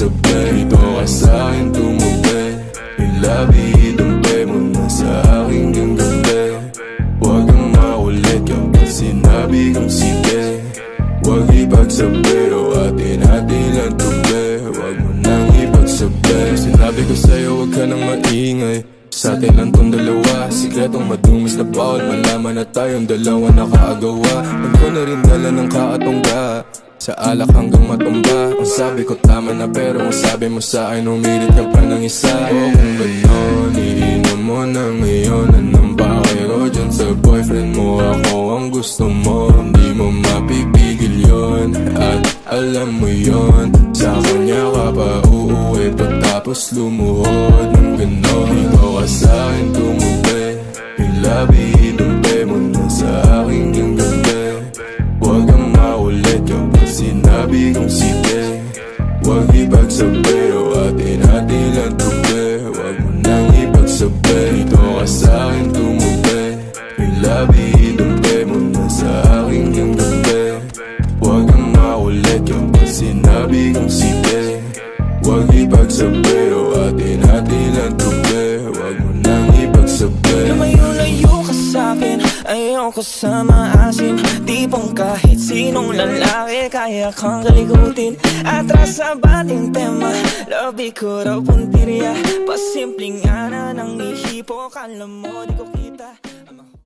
magsabay. Dito ka sa'kin tumabi, yung labi idampi mo na sa aking ganggabi. Huwag kang makulit kapag sinabi kong sige. Huwag ipagsabi o atin-atin lang tubi. Huwag mo nang ipagsabi. Sinabi ko sa'yo huwag ka nang maingay, sa atin lang tong dalawa. Sikretong madumis na bawal malaman na tayong dalawa nakaagawa. Huwag ko na rin dala ng kakatungga, sa alak hanggang matumba. Ang sabi ko tama na pero ang sabi mo sa akin umirit ka pa ng isa. O kung gano'n, iinom mo na ngayon. Anong bakero dyan sa boyfriend mo? Ako ang gusto mo, hindi mo mapipigil yun. At alam mo yun, sa kanya ka pa uuwi pagtapos lumuhod ng gano'n. Dito ka sa'kin tumubi, yung labi idampi mo na sa aking ganggabi. Huwag kang makulit kapag sinabi kong sige. Huwag ipagsabi o atin-atin lang tubi. Huwag mo nang ipagsabi. Dito ka sa'kin tumubi, yung labi idampi mo na sa aking ganggabi. Huwag kang makulit kapag sinabi kong sige. Huwag ipagsabi o atin-atin lang tubi. Huwag mo nang ipagsabi. Lumayo-layo ka sa'kin, ayoko sa maasin. Tipong kahit sinong lalaki kaya kang kalikutin. Atras sa bating tema, labi ko raw puntirya. Pasimpleng ana ng ihipo, kala mo di ko kita.